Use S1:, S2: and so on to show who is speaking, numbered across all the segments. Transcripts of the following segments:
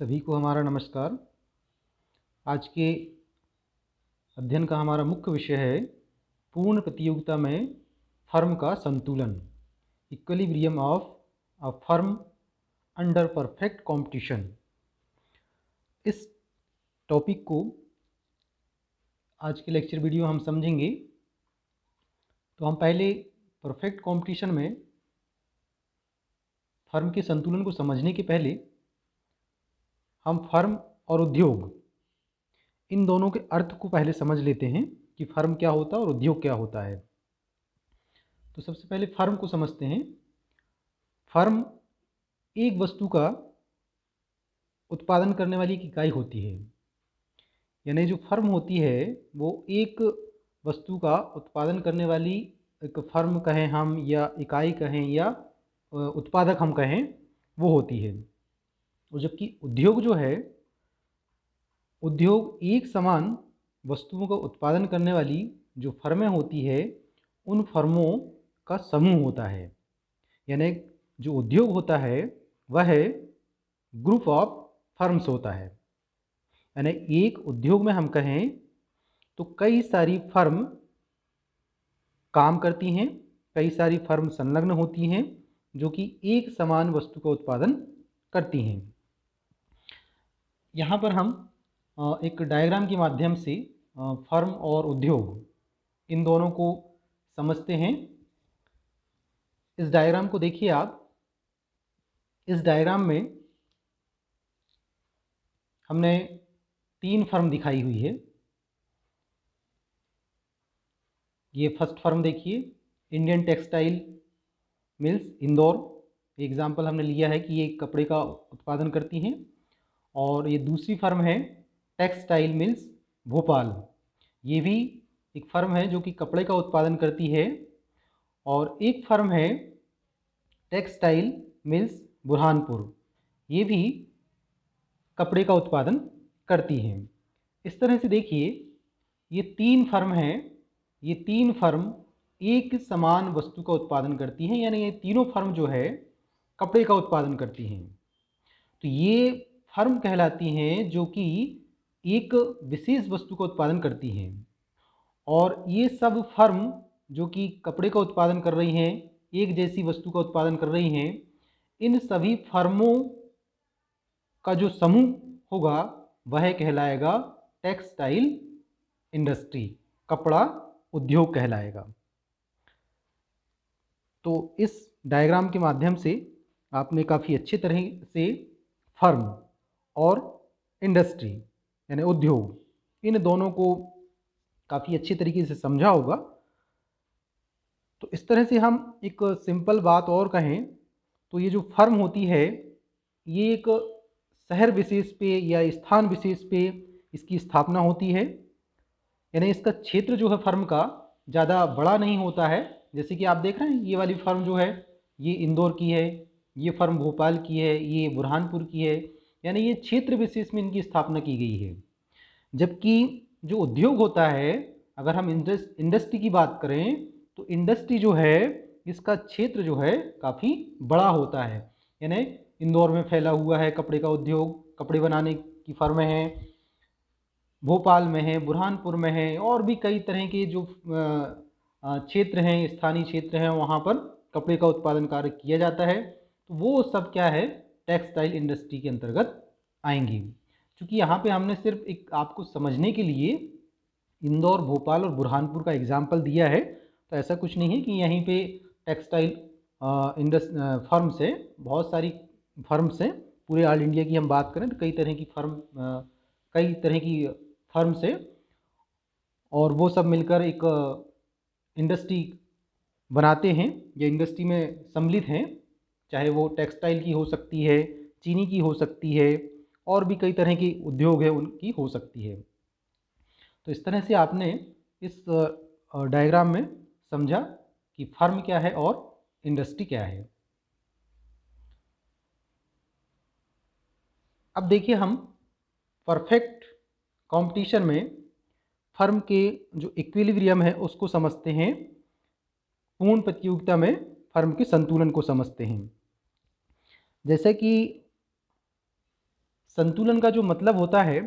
S1: सभी को हमारा नमस्कार। आज के अध्ययन का हमारा मुख्य विषय है पूर्ण प्रतियोगिता में फर्म का संतुलन, equilibrium of a firm under perfect competition. इस टॉपिक को आज के लेक्चर वीडियो हम समझेंगे। तो हम पहले परफेक्ट कंपटीशन में फर्म के संतुलन को समझने के पहले हम फर्म और उद्योग इन दोनों के अर्थ को पहले समझ लेते हैं कि फर्म क्या होता है और उद्योग क्या होता है। तो सबसे पहले फर्म को समझते हैं। फर्म एक वस्तु का उत्पादन करने वाली एक इकाई होती है, यानी जो फर्म होती है वो एक वस्तु का उत्पादन करने वाली एक फर्म कहें हम, या इकाई कहें, या उत्पादक हम कहें, वो होती है। और जबकि उद्योग जो है, उद्योग एक समान वस्तुओं का उत्पादन करने वाली जो फर्में होती है उन फर्मों का समूह होता है। यानी जो उद्योग होता है वह ग्रुप ऑफ फर्म्स होता है। यानी एक उद्योग में हम कहें तो कई सारी फर्म काम करती हैं, कई सारी फर्म संलग्न होती हैं जो कि एक समान वस्तु का उत्पादन करती हैं। यहाँ पर हम एक डायग्राम के माध्यम से फर्म और उद्योग इन दोनों को समझते हैं। इस डायग्राम को देखिए आप। इस डायग्राम में हमने 3 फर्म दिखाई हुई है। ये फर्स्ट फर्म देखिए, Indian textile mills Indore. Example हमने लिया है कि ये कपड़े का उत्पादन करती हैं। और ये दूसरी फर्म है टेक्सटाइल मिल्स भोपाल। ये भी एक फर्म है जो कि कपड़े का उत्पादन करती है। और एक फर्म है टेक्सटाइल मिल्स बुरहानपुर, ये भी कपड़े का उत्पादन करती हैं। इस तरह से देखिए, ये 3 फर्म हैं। ये 3 फर्म एक समान वस्तु का उत्पादन करती हैं, यानी ये तीनों फर्म जो है कपड़े का उत्पादन करती हैं। तो ये फर्म कहलाती हैं जो कि एक विशेष वस्तु का उत्पादन करती हैं। और ये सब फर्म जो कि कपड़े का उत्पादन कर रही हैं, एक जैसी वस्तु का उत्पादन कर रही हैं, इन सभी फर्मों का जो समूह होगा वह कहलाएगा टेक्सटाइल इंडस्ट्री, कपड़ा उद्योग कहलाएगा। तो इस डायग्राम के माध्यम से आपने काफ़ी अच्छी तरह से फर्म और इंडस्ट्री यानी उद्योग इन दोनों को काफ़ी अच्छी तरीके से समझा होगा। तो इस तरह से हम एक सिंपल बात और कहें तो ये जो फर्म होती है ये एक शहर विशेष पे या स्थान विशेष पे इसकी स्थापना होती है। यानी इसका क्षेत्र जो है फर्म का ज़्यादा बड़ा नहीं होता है। जैसे कि आप देख रहे हैं ये वाली फर्म जो है ये इंदौर की है, ये फर्म भोपाल की है, ये बुरहानपुर की है। यानी ये क्षेत्र विशेष में इनकी स्थापना की गई है। जबकि जो उद्योग होता है, अगर हम इंडस्ट्री की बात करें तो इंडस्ट्री जो है इसका क्षेत्र जो है काफ़ी बड़ा होता है। यानी इंदौर में फैला हुआ है कपड़े का उद्योग, कपड़े बनाने की फर्में हैं, भोपाल में है, बुरहानपुर में है, और भी कई तरह के जो क्षेत्र हैं, स्थानीय क्षेत्र हैं, वहाँ पर कपड़े का उत्पादन कार्य किया जाता है। तो वो सब क्या है, टेक्सटाइल इंडस्ट्री के अंतर्गत आएंगी। क्योंकि यहाँ पे हमने सिर्फ एक आपको समझने के लिए इंदौर, भोपाल और बुरहानपुर का एग्जाम्पल दिया है। तो ऐसा कुछ नहीं है कि यहीं पे टेक्सटाइल फर्म्स है, बहुत सारी फर्म्स हैं। पूरे ऑल इंडिया की हम बात करें तो कई तरह की फर्म्स है, और वो सब मिलकर एक इंडस्ट्री बनाते हैं या इंडस्ट्री में सम्मिलित हैं। चाहे वो टेक्सटाइल की हो सकती है, चीनी की हो सकती है, और भी कई तरह की उद्योग है उनकी हो सकती है। तो इस तरह से आपने इस डायग्राम में समझा कि फर्म क्या है और इंडस्ट्री क्या है। अब देखिए, हम परफेक्ट कंपटीशन में फर्म के जो इक्विलिब्रियम है उसको समझते हैं, पूर्ण प्रतियोगिता में फर्म के संतुलन को समझते हैं। जैसे कि संतुलन का जो मतलब होता है,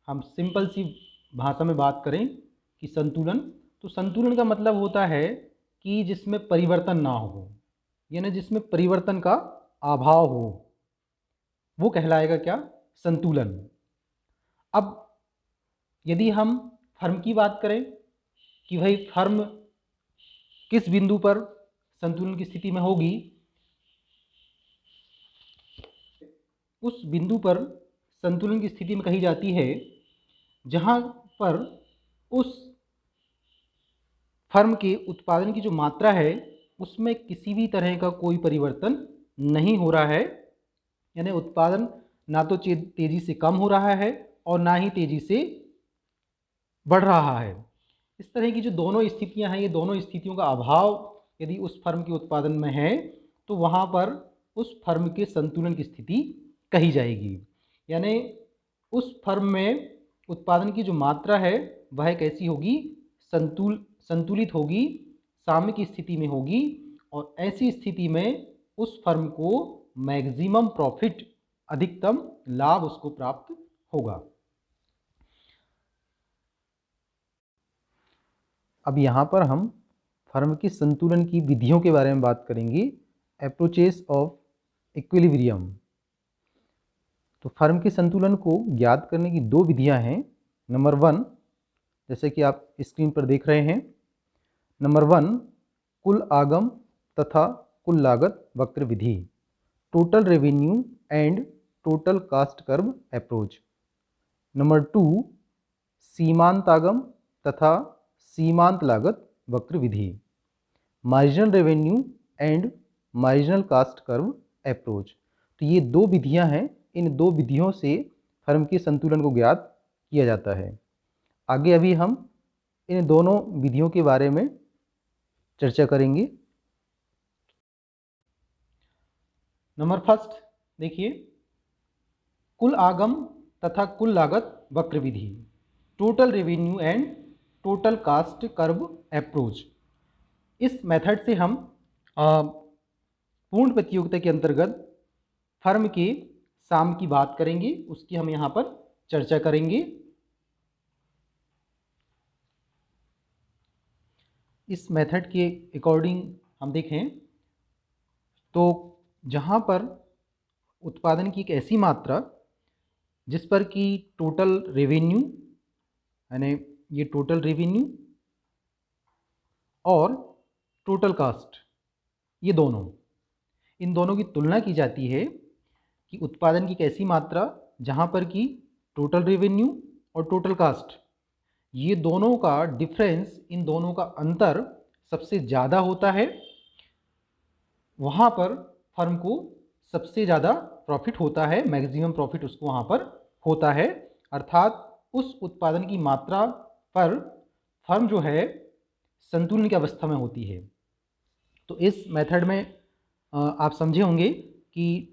S1: हम सिंपल सी भाषा में बात करें कि संतुलन, तो संतुलन का मतलब होता है कि जिसमें परिवर्तन ना हो, यानी जिसमें परिवर्तन का अभाव हो, वो कहलाएगा क्या? संतुलन। अब यदि हम फर्म की बात करें कि भाई फर्म किस बिंदु पर संतुलन की स्थिति में होगी, उस बिंदु पर संतुलन की स्थिति में कही जाती है जहां पर उस फर्म के उत्पादन की जो मात्रा है उसमें किसी भी तरह का कोई परिवर्तन नहीं हो रहा है, यानी उत्पादन ना तो तेजी से कम हो रहा है और ना ही तेजी से बढ़ रहा है। इस तरह की जो दोनों स्थितियां हैं, ये दोनों स्थितियों का अभाव यदि उस फर्म के उत्पादन में है तो वहाँ पर उस फर्म के संतुलन की स्थिति कही जाएगी। यानी उस फर्म में उत्पादन की जो मात्रा है वह कैसी होगी? संतुलित होगी, साम्य की स्थिति में होगी, और ऐसी स्थिति में उस फर्म को मैक्सिमम प्रॉफिट, अधिकतम लाभ उसको प्राप्त होगा। अब यहाँ पर हम फर्म के संतुलन की विधियों के बारे में बात करेंगे, अप्रोचेस ऑफ इक्विलिब्रियम। तो फर्म के संतुलन को ज्ञात करने की दो विधियां हैं। नंबर 1, जैसे कि आप स्क्रीन पर देख रहे हैं, नंबर 1 कुल आगम तथा कुल लागत वक्र विधि, total revenue and total cost curve approach. Number 2 सीमांत आगम तथा सीमांत लागत वक्र विधि, marginal revenue and marginal cost curve approach. तो ये दो विधियां हैं, इन दो विधियों से फर्म के संतुलन को ज्ञात किया जाता है। आगे अभी हम इन दोनों विधियों के बारे में चर्चा करेंगे। नंबर 1 देखिए, कुल आगम तथा कुल लागत वक्र विधि, total revenue and total cost curve approach. इस मेथड से हम पूर्ण प्रतियोगिता के अंतर्गत फर्म के साम की बात करेंगे, उसकी हम यहाँ पर चर्चा करेंगे। इस मेथड के अकॉर्डिंग हम देखें तो जहाँ पर उत्पादन की एक ऐसी मात्रा जिस पर कि टोटल रेवेन्यू, यानी ये टोटल रेवेन्यू और टोटल कास्ट, ये दोनों, इन दोनों की तुलना की जाती है कि उत्पादन की एक ऐसी मात्रा जहाँ पर कि टोटल रेवेन्यू और टोटल कास्ट, ये दोनों का डिफरेंस, इन दोनों का अंतर सबसे ज़्यादा होता है, वहाँ पर फर्म को सबसे ज़्यादा प्रॉफिट होता है, मैक्सिमम प्रॉफिट उसको वहाँ पर होता है। अर्थात उस उत्पादन की मात्रा पर फर्म जो है संतुलन की अवस्था में होती है। तो इस मेथड में आप समझे होंगे कि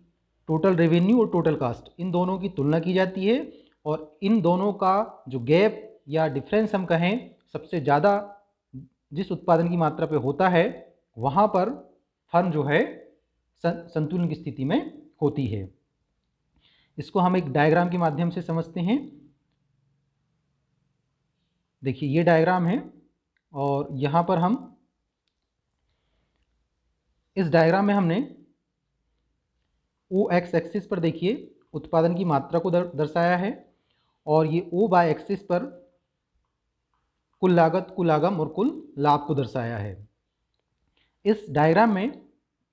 S1: टोटल रेवेन्यू और टोटल कास्ट, इन दोनों की तुलना की जाती है और इन दोनों का जो गैप या डिफरेंस हम कहें, सबसे ज़्यादा जिस उत्पादन की मात्रा पे होता है वहाँ पर फर्म जो है संतुलन की स्थिति में होती है। इसको हम एक डायग्राम के माध्यम से समझते हैं। देखिए ये डायग्राम है और यहाँ पर हम इस डायग्राम में हमने ओ एक्स एक्सिस पर देखिए उत्पादन की मात्रा को दर्शाया है और ये ओ बाय एक्सिस पर कुल लागत, कुल आगम और कुल लाभ को दर्शाया है। इस डायग्राम में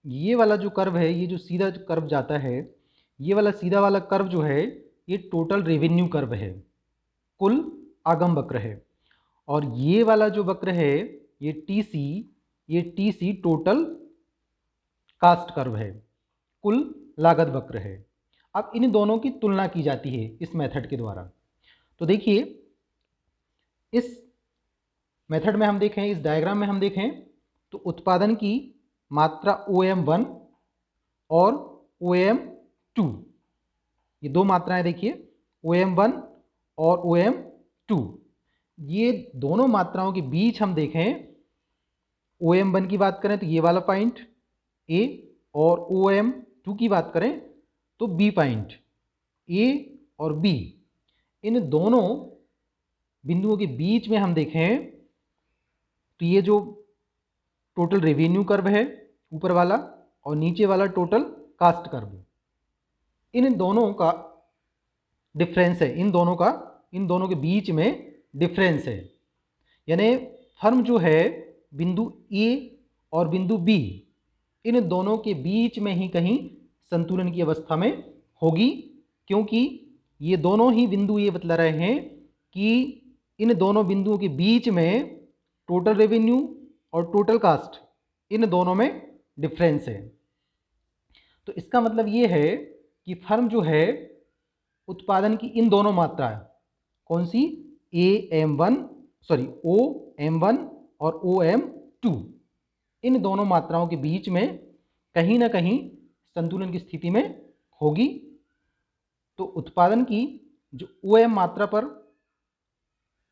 S1: ये वाला जो कर्व है, ये जो सीधा कर्व जाता है, ये वाला सीधा वाला कर्व जो है ये टोटल रेवेन्यू कर्व है, कुल आगम वक्र है, और ये वाला जो वक्र है ये टीसी टोटल कास्ट कर्व है, कुल लागत वक्र है। अब इन दोनों की तुलना की जाती है इस मेथड के द्वारा। तो देखिए इस मेथड में हम देखें, इस डायग्राम में हम देखें तो उत्पादन की मात्रा OM1 और OM2, ये दो मात्राएं देखिए, OM1 और OM2, ये दोनों मात्राओं के बीच हम देखें, OM1 की बात करें तो ये वाला पॉइंट A और OM2 की बात करें तो B पॉइंट, ए और बी, इन दोनों बिंदुओं के बीच में हम देखें तो ये जो टोटल रेवेन्यू कर्व है ऊपर वाला और नीचे वाला टोटल कास्ट कर्व, इन दोनों का डिफरेंस है, इन दोनों के बीच में डिफरेंस है। यानी फर्म जो है बिंदु ए और बिंदु बी, इन दोनों के बीच में ही कहीं संतुलन की अवस्था में होगी, क्योंकि ये दोनों ही बिंदु ये बतला रहे हैं कि इन दोनों बिंदुओं के बीच में टोटल रेवेन्यू और टोटल कास्ट, इन दोनों में डिफरेंस है। तो इसका मतलब ये है कि फर्म जो है उत्पादन की इन दोनों मात्राएं, कौन सी, OM1 और OM2, इन दोनों मात्राओं के बीच में कहीं ना कहीं संतुलन की स्थिति में होगी। तो उत्पादन की जो OM मात्रा पर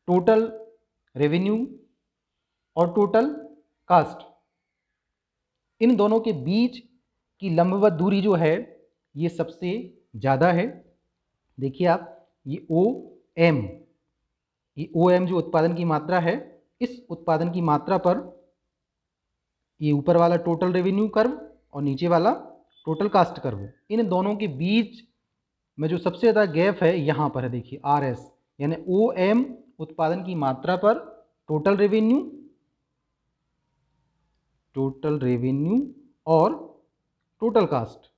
S1: टोटल रेवेन्यू और टोटल कास्ट, इन दोनों के बीच की लंबवत दूरी जो है ये सबसे ज़्यादा है। देखिए आप, ये OM जो उत्पादन की मात्रा है, इस उत्पादन की मात्रा पर ये ऊपर वाला टोटल रेवेन्यू कर्व और नीचे वाला टोटल कास्ट कर्व, इन दोनों के बीच में जो सबसे ज़्यादा गैप है यहाँ पर है, देखिए RS, यानी OM उत्पादन की मात्रा पर टोटल रेवेन्यू और टोटल कास्ट,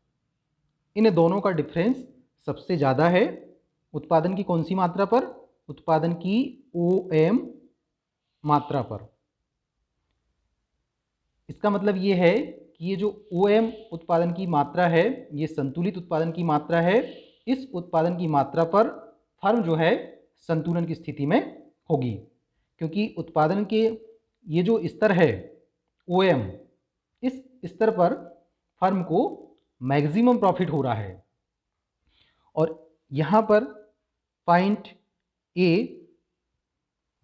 S1: इन दोनों का डिफरेंस सबसे ज़्यादा है। उत्पादन की कौन सी मात्रा पर, उत्पादन की OM मात्रा पर। इसका मतलब ये है कि ये जो OM उत्पादन की मात्रा है ये संतुलित उत्पादन की मात्रा है। इस उत्पादन की मात्रा पर फर्म जो है संतुलन की स्थिति में होगी, क्योंकि उत्पादन के ये जो स्तर है OM, इस स्तर पर फर्म को मैक्सिमम प्रॉफिट हो रहा है। और यहाँ पर पॉइंट A,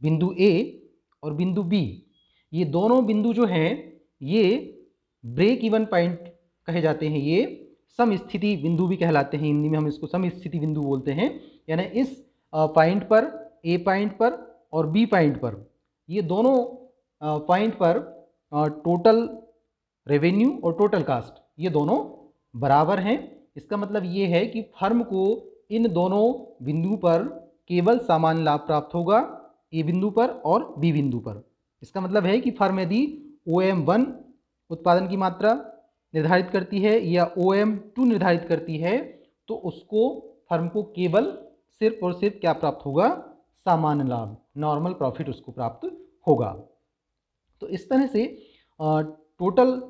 S1: बिंदु A और बिंदु B, ये दोनों बिंदु जो हैं ये ब्रेक इवन पॉइंट कहे जाते हैं, ये सम स्थिति बिंदु भी कहलाते हैं, हिंदी में हम इसको सम स्थिति बिंदु बोलते हैं। यानी इस पॉइंट पर, A पॉइंट पर और B पॉइंट पर, ये दोनों पॉइंट पर टोटल रेवेन्यू और टोटल कास्ट ये दोनों बराबर हैं। इसका मतलब ये है कि फर्म को इन दोनों बिंदु पर केवल सामान्य लाभ प्राप्त होगा, A बिंदु पर और B बिंदु पर। इसका मतलब है कि फर्म यदि OM1 उत्पादन की मात्रा निर्धारित करती है या OM2 निर्धारित करती है, तो उसको फर्म को केवल सिर्फ और सिर्फ क्या प्राप्त होगा, सामान्य लाभ, नॉर्मल प्रॉफिट उसको प्राप्त होगा। तो इस तरह से टोटल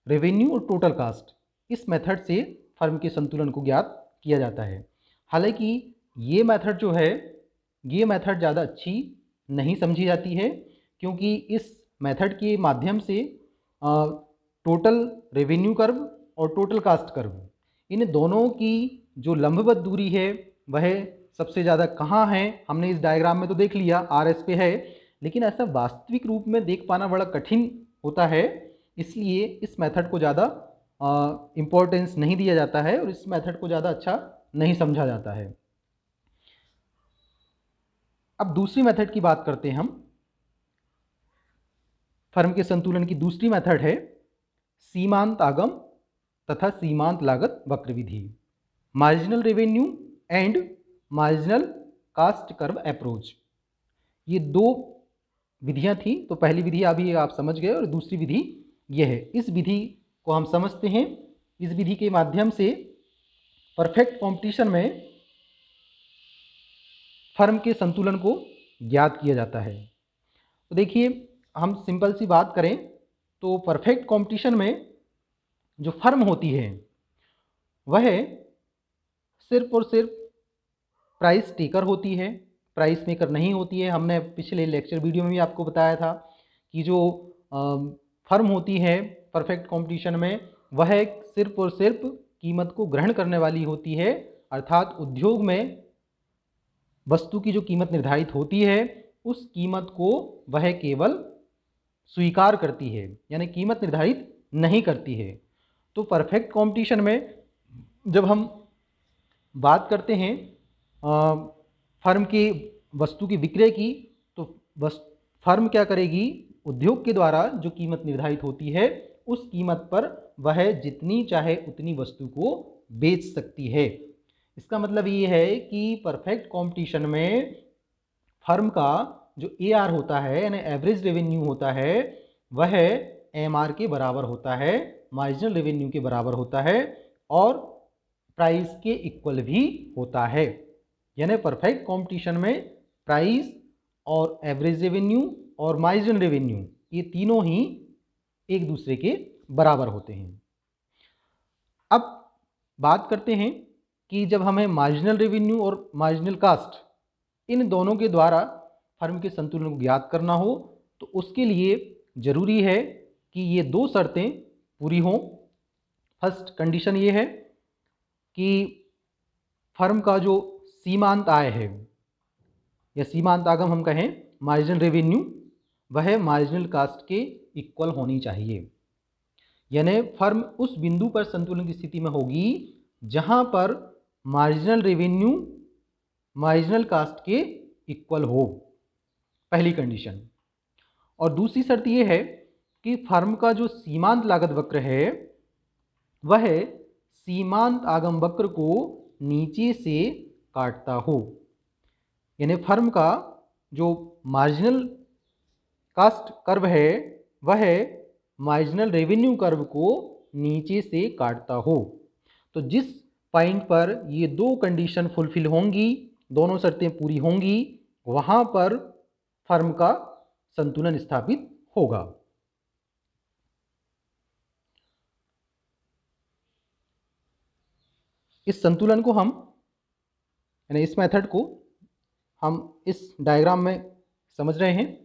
S1: रेवेन्यू और टोटल कास्ट, इस मेथड से फर्म के संतुलन को ज्ञात किया जाता है। हालांकि ये मेथड जो है, ये मेथड ज़्यादा अच्छी नहीं समझी जाती है, क्योंकि इस मेथड के माध्यम से टोटल रेवेन्यू कर्व और टोटल कास्ट कर्व, इन दोनों की जो लंबवत दूरी है वह सबसे ज़्यादा कहाँ है, हमने इस डायग्राम में तो देख लिया RS पे है, लेकिन ऐसा वास्तविक रूप में देख पाना बड़ा कठिन होता है। इसलिए इस मेथड को ज़्यादा इम्पोर्टेंस नहीं दिया जाता है और इस मेथड को ज़्यादा अच्छा नहीं समझा जाता है। अब दूसरी मेथड की बात करते हैं हम। फर्म के संतुलन की दूसरी मेथड है सीमांत आगम तथा सीमांत लागत वक्र विधि, marginal revenue and marginal cost curve approach. ये दो विधियां थी, तो पहली विधि अभी आप समझ गए और दूसरी विधि यह है। इस विधि को हम समझते हैं। इस विधि के माध्यम से परफेक्ट कंपटीशन में फर्म के संतुलन को ज्ञात किया जाता है। तो देखिए, हम सिंपल सी बात करें तो परफेक्ट कंपटीशन में जो फर्म होती है वह सिर्फ और सिर्फ प्राइस टेकर होती है, प्राइस मेकर नहीं होती है। हमने पिछले लेक्चर वीडियो में भी आपको बताया था कि जो फर्म होती है परफेक्ट कंपटीशन में वह सिर्फ और सिर्फ कीमत को ग्रहण करने वाली होती है, अर्थात उद्योग में वस्तु की जो कीमत निर्धारित होती है उस कीमत को वह केवल स्वीकार करती है, यानी कीमत निर्धारित नहीं करती है। तो परफेक्ट कंपटीशन में जब हम बात करते हैं फर्म के वस्तु की विक्रय की, तो फर्म क्या करेगी, उद्योग के द्वारा जो कीमत निर्धारित होती है उस कीमत पर वह जितनी चाहे उतनी वस्तु को बेच सकती है। इसका मतलब ये है कि परफेक्ट कंपटीशन में फर्म का जो AR होता है यानी एवरेज रेवेन्यू होता है वह MR के बराबर होता है, मार्जिनल रेवेन्यू के बराबर होता है और प्राइस के इक्वल भी होता है। यानी परफेक्ट कंपटीशन में प्राइस और एवरेज रेवेन्यू और मार्जिनल रेवेन्यू ये तीनों ही एक दूसरे के बराबर होते हैं। अब बात करते हैं कि जब हमें मार्जिनल रेवेन्यू और मार्जिनल कास्ट इन दोनों के द्वारा फर्म के संतुलन को ज्ञात करना हो तो उसके लिए ज़रूरी है कि ये दो शर्तें पूरी हों। फर्स्ट कंडीशन ये है कि फर्म का जो सीमांत आय है या सीमांत आगम हम कहें मार्जिनल रेवेन्यू वह मार्जिनल कास्ट के इक्वल होनी चाहिए। यानी फर्म उस बिंदु पर संतुलन की स्थिति में होगी जहां पर मार्जिनल रेवेन्यू मार्जिनल कास्ट के इक्वल हो, पहली कंडीशन। और दूसरी शर्त यह है कि फर्म का जो सीमांत लागत वक्र है वह सीमांत आगम वक्र को नीचे से काटता हो। यानी फर्म का जो मार्जिनल कास्ट कर्व है वह मार्जिनल रेवेन्यू कर्व को नीचे से काटता हो। तो जिस पॉइंट पर ये दो कंडीशन फुलफिल होंगी, दोनों शर्तें पूरी होंगी, वहां पर फर्म का संतुलन स्थापित होगा। इस संतुलन को हम यानी इस मेथड को हम इस डायग्राम में समझ रहे हैं।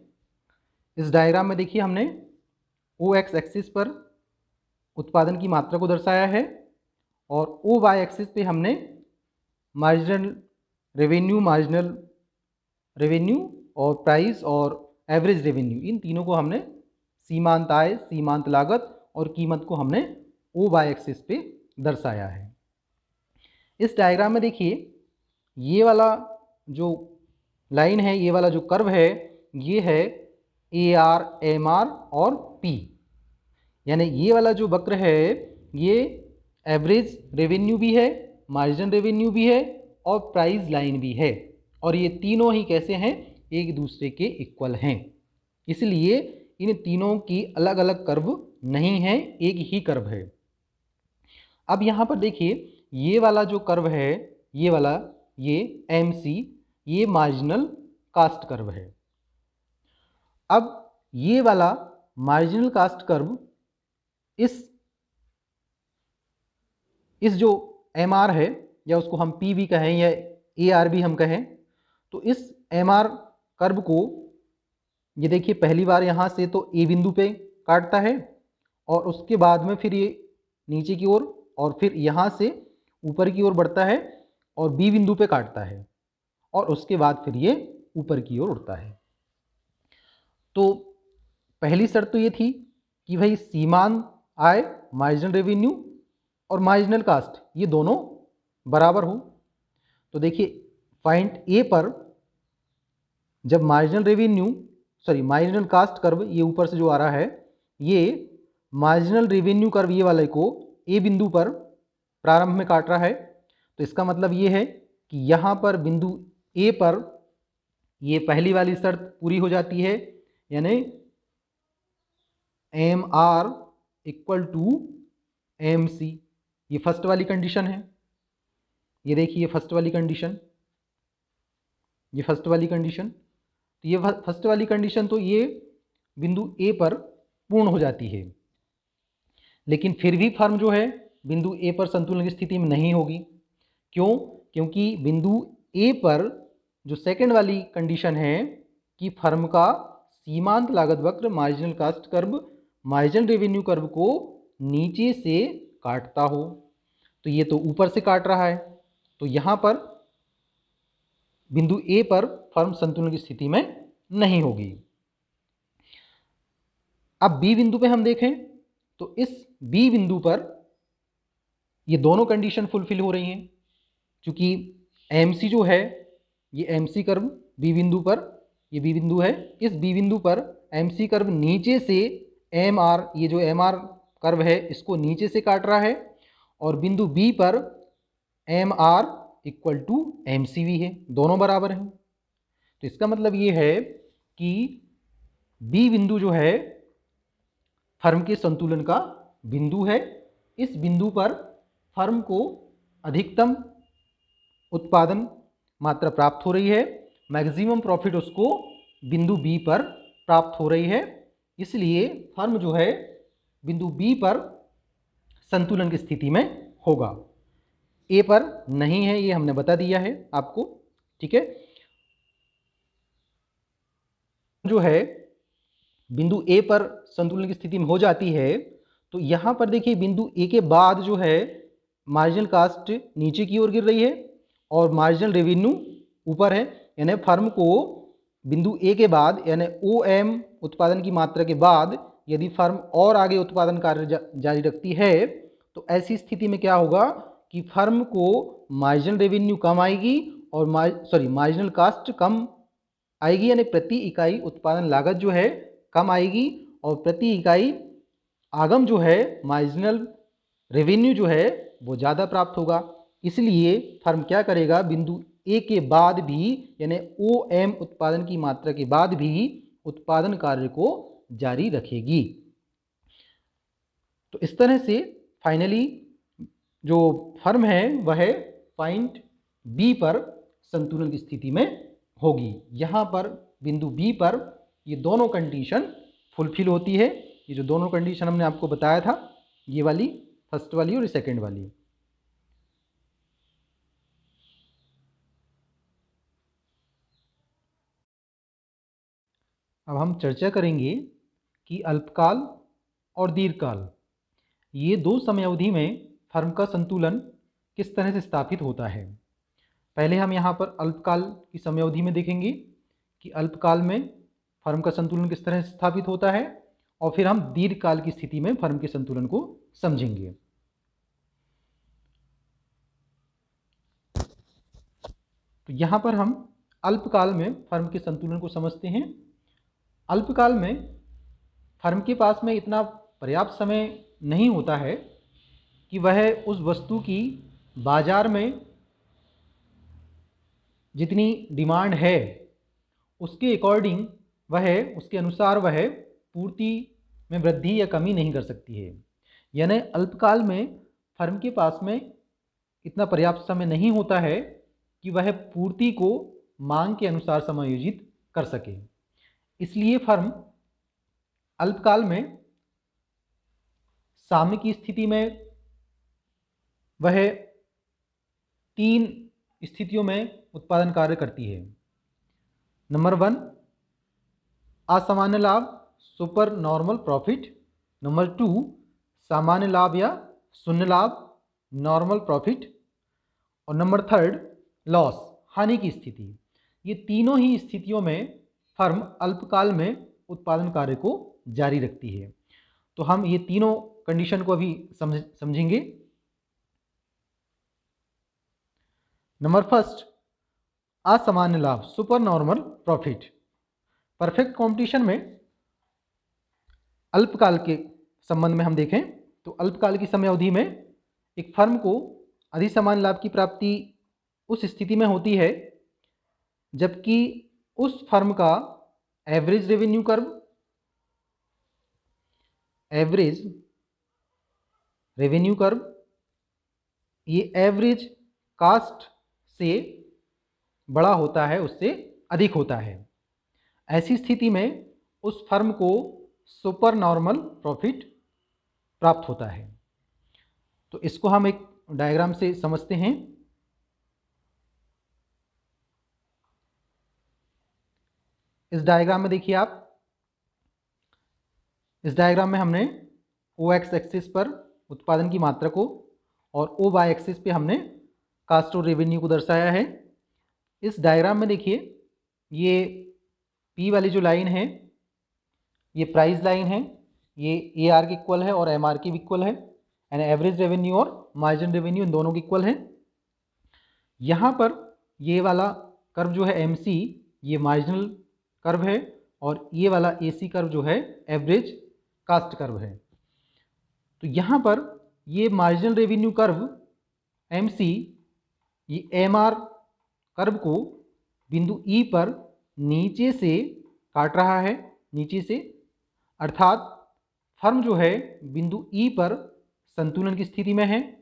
S1: इस डायग्राम में देखिए हमने OX एक्सिस पर उत्पादन की मात्रा को दर्शाया है और OY एक्सिस पे हमने मार्जिनल रेवेन्यू और प्राइस और एवरेज रेवेन्यू इन तीनों को हमने सीमांत आय, सीमांत लागत और कीमत को हमने OY एक्सिस पे दर्शाया है। इस डायग्राम में देखिए ये वाला जो लाइन है, ये वाला जो कर्व है, ये है AR, MR और P। यानी ये वाला जो वक्र है ये एवरेज रेवेन्यू भी है, मार्जिनल रेवेन्यू भी है और प्राइस लाइन भी है। और ये तीनों ही कैसे हैं, एक दूसरे के इक्वल हैं। इसलिए इन तीनों की अलग अलग कर्व नहीं है, एक ही कर्व है। अब यहाँ पर देखिए ये वाला जो कर्व है, ये वाला, ये MC, ये मार्जिनल कास्ट कर्व है। अब ये वाला मार्जिनल कास्ट कर्व इस जो MR है या उसको हम P भी कहें या AR भी हम कहें, तो इस MR कर्व को ये देखिए पहली बार यहाँ से तो A बिंदु पे काटता है और उसके बाद में फिर ये नीचे की ओर और फिर यहाँ से ऊपर की ओर बढ़ता है और B बिंदु पे काटता है और उसके बाद फिर ये ऊपर की ओर उड़ता है। तो पहली शर्त तो ये थी कि भाई सीमांत आय, मार्जिनल रेवेन्यू और मार्जिनल कास्ट ये दोनों बराबर हो। तो देखिए पॉइंट A पर जब मार्जिनल कास्ट कर्व ये ऊपर से जो आ रहा है, ये मार्जिनल रेवेन्यू कर्व ये वाले को A बिंदु पर प्रारंभ में काट रहा है। तो इसका मतलब ये है कि यहाँ पर बिंदु A पर ये पहली वाली शर्त पूरी हो जाती है, यानी MR इक्वल टू MC। ये फर्स्ट वाली कंडीशन है। ये देखिए फर्स्ट वाली कंडीशन, ये फर्स्ट वाली कंडीशन। तो ये फर्स्ट वाली कंडीशन तो ये बिंदु A पर पूर्ण हो जाती है, लेकिन फिर भी फर्म जो है बिंदु A पर संतुलन की स्थिति में नहीं होगी। क्यों? क्योंकि बिंदु A पर जो सेकंड वाली कंडीशन है कि फर्म का सीमांत लागत वक्र marginal cost curve marginal revenue curve को नीचे से काटता हो, तो ये तो ऊपर से काट रहा है, तो यहाँ पर बिंदु A पर फर्म संतुलन की स्थिति में नहीं होगी। अब B बिंदु पे हम देखें तो इस B बिंदु पर ये दोनों कंडीशन फुलफिल हो रही हैं। चूँकि एमसी जो है ये एमसी कर्व बी बिंदु पर, ये बी बिंदु है, इस बी बिंदु पर एमसी कर्व नीचे से एम आर, ये जो एम आर कर्व है इसको नीचे से काट रहा है, और बिंदु बी पर M R equal to M C V है, दोनों बराबर हैं। तो इसका मतलब ये है कि बी बिंदु जो है फर्म के संतुलन का बिंदु है। इस बिंदु पर फर्म को अधिकतम उत्पादन मात्रा प्राप्त हो रही है, मैक्सिमम प्रॉफिट उसको बिंदु बी पर प्राप्त हो रही है, इसलिए फर्म जो है बिंदु बी पर संतुलन की स्थिति में होगा। ए पर नहीं है, ये हमने बता दिया है आपको, ठीक है। जो है बिंदु ए पर संतुलन की स्थिति में हो जाती है, तो यहाँ पर देखिए बिंदु ए के बाद जो है मार्जिनल कास्ट नीचे की ओर गिर रही है और मार्जिनल रेवेन्यू ऊपर है, यानी फर्म को बिंदु ए के बाद यानी OM उत्पादन की मात्रा के बाद यदि फर्म और आगे उत्पादन कार्य जारी रखती है तो ऐसी स्थिति में क्या होगा कि फर्म को मार्जिनल रेवेन्यू कम आएगी और मार्जिनल कास्ट कम आएगी, यानी प्रति इकाई उत्पादन लागत जो है कम आएगी और प्रति इकाई आगम जो है मार्जिनल रेवेन्यू जो है वो ज़्यादा प्राप्त होगा। इसलिए फर्म क्या करेगा, बिंदु ए के बाद भी यानी OM उत्पादन की मात्रा के बाद भी उत्पादन कार्य को जारी रखेगी। तो इस तरह से फाइनली जो फर्म है वह पॉइंट बी पर संतुलन की स्थिति में होगी। यहाँ पर बिंदु बी पर ये दोनों कंडीशन फुलफिल होती है। ये जो दोनों कंडीशन हमने आपको बताया था, ये वाली फर्स्ट वाली और सेकंड वाली। अब हम चर्चा करेंगे कि अल्पकाल और दीर्घकाल, ये दो समयावधि में फर्म का संतुलन किस तरह से स्थापित होता है। पहले हम यहाँ पर अल्पकाल की समयावधि में देखेंगे कि अल्पकाल में फर्म का संतुलन किस तरह से स्थापित होता है, और फिर हम दीर्घकाल की स्थिति में फर्म के संतुलन को समझेंगे। तो यहाँ पर हम अल्पकाल में फर्म के संतुलन को समझते हैं। अल्पकाल में फर्म के पास में इतना पर्याप्त समय नहीं होता है कि वह उस वस्तु की बाजार में जितनी डिमांड है उसके अकॉर्डिंग उसके अनुसार वह पूर्ति में वृद्धि या कमी नहीं कर सकती है। यानी अल्पकाल में फर्म के पास में इतना पर्याप्त समय नहीं होता है कि वह पूर्ति को मांग के अनुसार समायोजित कर सके। इसलिए फर्म अल्पकाल में साम्य की स्थिति में वह 3 स्थितियों में उत्पादन कार्य करती है। नंबर 1 असामान्य लाभ, सुपर नॉर्मल प्रॉफिट। नंबर 2 सामान्य लाभ या शून्य लाभ, नॉर्मल प्रॉफिट। और नंबर 3 लॉस, हानि की स्थिति। ये तीनों ही स्थितियों में फर्म अल्पकाल में उत्पादन कार्य को जारी रखती है। तो हम ये तीनों कंडीशन को अभी समझेंगे। नंबर 1 असामान्य लाभ, super normal profit. Perfect competition में अल्पकाल के संबंध में हम देखें तो अल्पकाल की समयावधि में एक फर्म को अधिसामान्य लाभ की प्राप्ति उस स्थिति में होती है जबकि उस फर्म का एवरेज रेवेन्यू कर्व, ये एवरेज कास्ट से बड़ा होता है, उससे अधिक होता है। ऐसी स्थिति में उस फर्म को सुपर नॉर्मल प्रॉफिट प्राप्त होता है। तो इसको हम एक डायग्राम से समझते हैं। इस डायग्राम में देखिए आप, इस डायग्राम में हमने OX एक्सिस पर उत्पादन की मात्रा को और OY एक्सिस पे हमने कास्ट और रेवेन्यू को दर्शाया है। इस डायग्राम में देखिए ये P वाली जो लाइन है ये प्राइस लाइन है, ये AR के इक्वल है और MR के भी इक्वल है, यानी एवरेज रेवेन्यू और मार्जिन रेवेन्यू इन दोनों के इक्वल है। यहाँ पर ये वाला कर्व जो है MC, ये मार्जिनल कर्व है, और ये वाला AC कर्व जो है एवरेज कास्ट कर्व है। तो यहाँ पर ये मार्जिनल रेवेन्यू कर्व MC ये MR कर्व को बिंदु E पर नीचे से काट रहा है, नीचे से, अर्थात फर्म जो है बिंदु E पर संतुलन की स्थिति में है।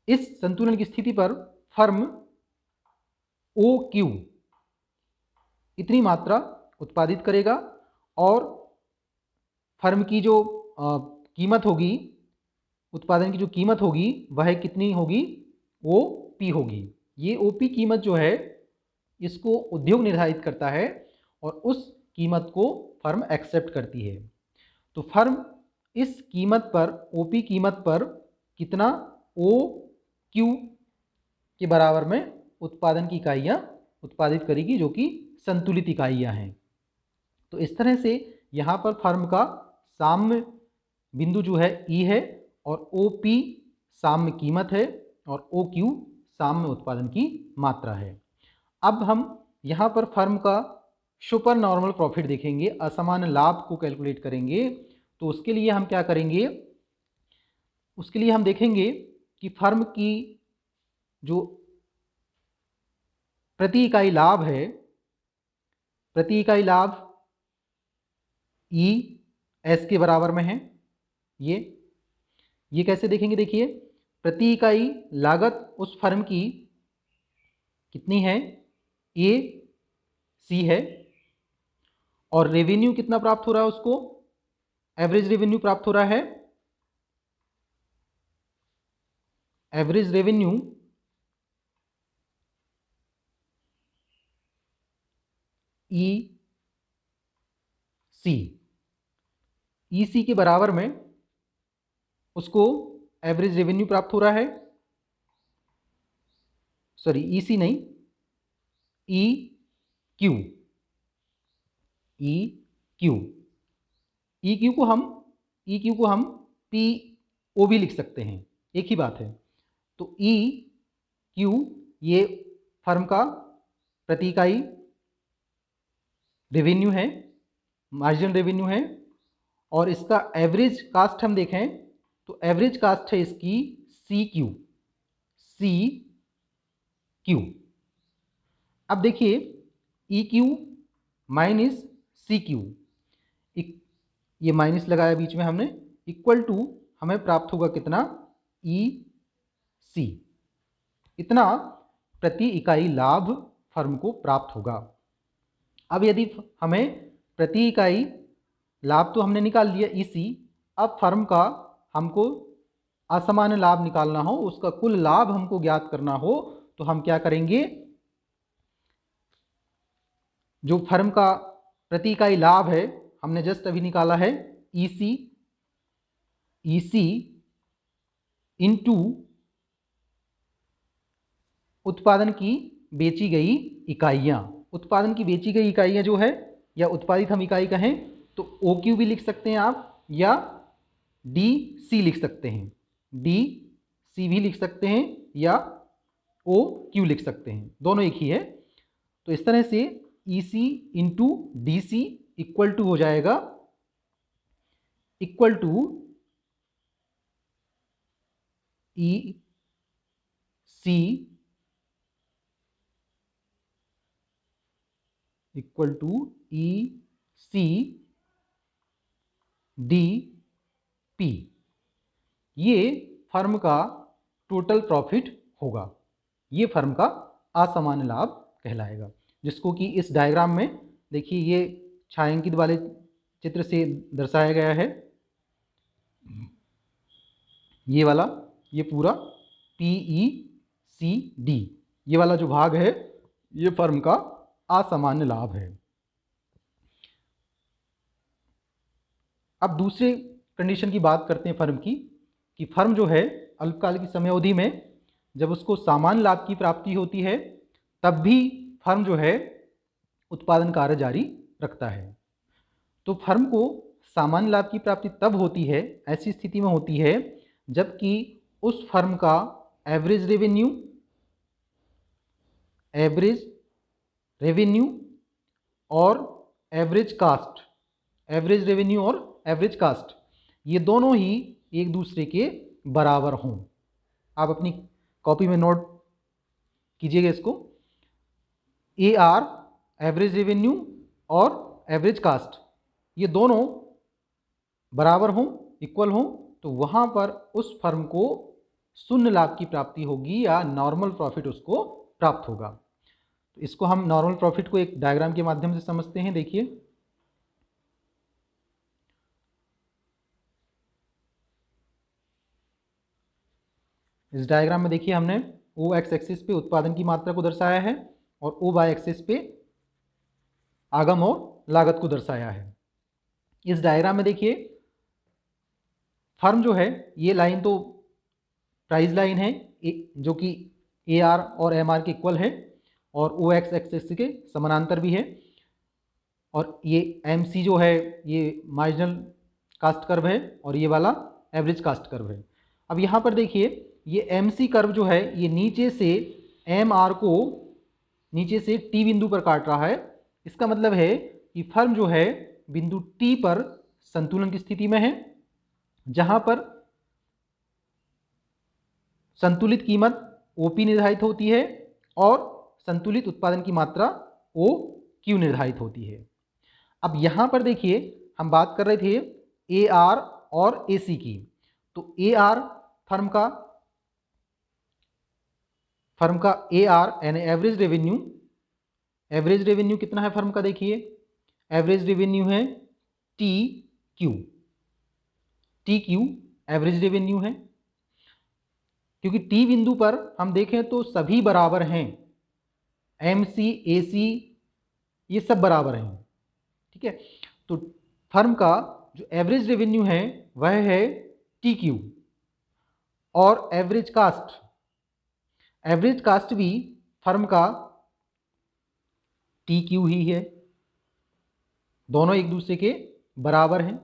S1: इस संतुलन की स्थिति पर फर्म OQ इतनी मात्रा उत्पादित करेगा, और फर्म की जो कीमत होगी, उत्पादन की जो कीमत होगी वह कितनी होगी, OP होगी। ये OP कीमत जो है इसको उद्योग निर्धारित करता है और उस कीमत को फर्म एक्सेप्ट करती है। तो फर्म इस कीमत पर, OP कीमत पर कितना OQ के बराबर में उत्पादन की इकाइयाँ उत्पादित करेगी, जो कि संतुलित इकाइयाँ हैं। तो इस तरह से यहाँ पर फर्म का साम्य बिंदु जो है E है, और OP साम्य कीमत है, और OQ साम्य उत्पादन की मात्रा है। अब हम यहाँ पर फर्म का सुपर नॉर्मल प्रॉफिट देखेंगे, असामान्य लाभ को कैलकुलेट करेंगे। तो उसके लिए हम क्या करेंगे, उसके लिए हम देखेंगे कि फर्म की जो प्रति इकाई लाभ है, प्रति इकाई लाभ ES के बराबर में है। ये कैसे देखेंगे, देखिए प्रति इकाई लागत उस फर्म की कितनी है, AC है, और रेवेन्यू कितना प्राप्त हो रहा है उसको, एवरेज रेवेन्यू प्राप्त हो रहा है। एवरेज रेवेन्यू EC के बराबर में उसको एवरेज रेवेन्यू प्राप्त हो रहा है, सॉरी EC नहीं, EQ को हम PO भी लिख सकते हैं, एक ही बात है। तो EQ ये फर्म का प्रति इकाई रेवेन्यू है, मार्जिनल रेवेन्यू है, और इसका एवरेज कास्ट हम देखें तो एवरेज कास्ट है इसकी CQ। अब देखिए EQ माइनस CQ, ये माइनस लगाया बीच में हमने, इक्वल टू हमें प्राप्त होगा कितना, EC। इतना प्रति इकाई लाभ फर्म को प्राप्त होगा। अब यदि हमें प्रति इकाई लाभ तो हमने निकाल लिया EC, अब फर्म का हमको असामान्य लाभ निकालना हो, उसका कुल लाभ हमको ज्ञात करना हो, तो हम क्या करेंगे, जो फर्म का प्रति इकाई लाभ है हमने जस्ट अभी निकाला है EC इंटू उत्पादन की बेची गई इकाइयाँ। उत्पादन की बेची गई इकाइयाँ जो है, या उत्पादित हम इकाई कहें तो OQ भी लिख सकते हैं आप, या DC लिख सकते हैं, DC भी लिख सकते हैं, या OQ लिख सकते हैं, दोनों एक ही है। तो इस तरह से EC into DC equal to हो जाएगा, equal to EC equal to EC DP। ये फर्म का टोटल प्रॉफिट होगा, ये फर्म का असामान्य लाभ कहलाएगा, जिसको कि इस डायग्राम में देखिए ये छायांकित वाले चित्र से दर्शाया गया है। ये वाला, ये पूरा PECD, ये वाला जो भाग है ये फर्म का असामान्य लाभ है। अब दूसरे कंडीशन की बात करते हैं फर्म की, कि फर्म जो है अल्पकाल की समय अवधि में जब उसको सामान्य लाभ की प्राप्ति होती है, तब भी फर्म जो है उत्पादन कार्य जारी रखता है। तो फर्म को सामान्य लाभ की प्राप्ति तब होती है, ऐसी स्थिति में होती है, जबकि उस फर्म का एवरेज रेवेन्यू एवरेज रेवेन्यू और एवरेज कास्ट, एवरेज रेवेन्यू और एवरेज कास्ट, ये दोनों ही एक दूसरे के बराबर हों। आप अपनी कॉपी में नोट कीजिएगा इसको। AR एवरेज रेवेन्यू और एवरेज कास्ट ये दोनों बराबर हों, इक्वल हों, तो वहाँ पर उस फर्म को शून्य लाभ की प्राप्ति होगी या नॉर्मल प्रॉफिट उसको प्राप्त होगा। तो इसको हम नॉर्मल प्रॉफिट को एक डायग्राम के माध्यम से समझते हैं। देखिए, इस डायग्राम में देखिए हमने O एक्स एक्सिस पे उत्पादन की मात्रा को दर्शाया है और O वाई एक्सिस पे आगम और लागत को दर्शाया है। इस डायग्राम में देखिए फर्म जो है, ये लाइन तो प्राइस लाइन है जो कि AR और MR के इक्वल है और O एक्स एक्सिस के समानांतर भी है, और ये MC जो है ये मार्जिनल कास्ट कर्व है और ये वाला एवरेज कास्ट कर्व है। अब यहाँ पर देखिए ये MC कर्व जो है ये नीचे से MR को नीचे से T बिंदु पर काट रहा है। इसका मतलब है कि फर्म जो है बिंदु T पर संतुलन की स्थिति में है, जहाँ पर संतुलित कीमत OP निर्धारित होती है और संतुलित उत्पादन की मात्रा OQ निर्धारित होती है। अब यहाँ पर देखिए हम बात कर रहे थे AR और AC की, तो AR फर्म का AR यानी एवरेज रेवेन्यू, एवरेज रेवेन्यू कितना है फर्म का, देखिए एवरेज रेवेन्यू है TQ एवरेज रेवेन्यू है, क्योंकि T बिंदु पर हम देखें तो सभी बराबर हैं, MC AC ये सब बराबर हैं, ठीक है। तो फर्म का जो एवरेज रेवेन्यू है वह है TQ और एवरेज कास्ट भी फर्म का TQ ही है, दोनों एक दूसरे के बराबर हैं,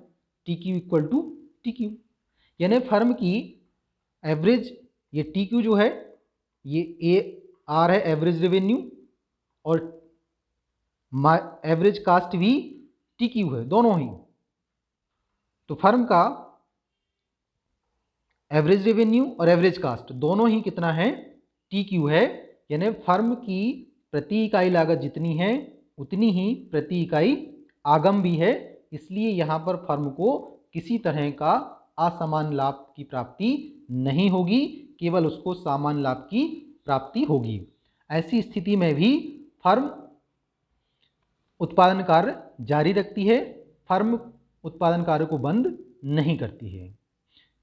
S1: TQ इक्वल टू TQ, यानी फर्म की एवरेज ये TQ जो है ये AR है एवरेज रेवेन्यू और एवरेज कास्ट भी TQ है, दोनों ही। तो फर्म का एवरेज रेवेन्यू और एवरेज कास्ट दोनों ही कितना है, TQ है, यानी फर्म की प्रति इकाई लागत जितनी है उतनी ही प्रति इकाई आगम भी है, इसलिए यहाँ पर फर्म को किसी तरह का असमान लाभ की प्राप्ति नहीं होगी, केवल उसको समान लाभ की प्राप्ति होगी। ऐसी स्थिति में भी फर्म उत्पादन कार्य जारी रखती है, फर्म उत्पादन कार्य को बंद नहीं करती है,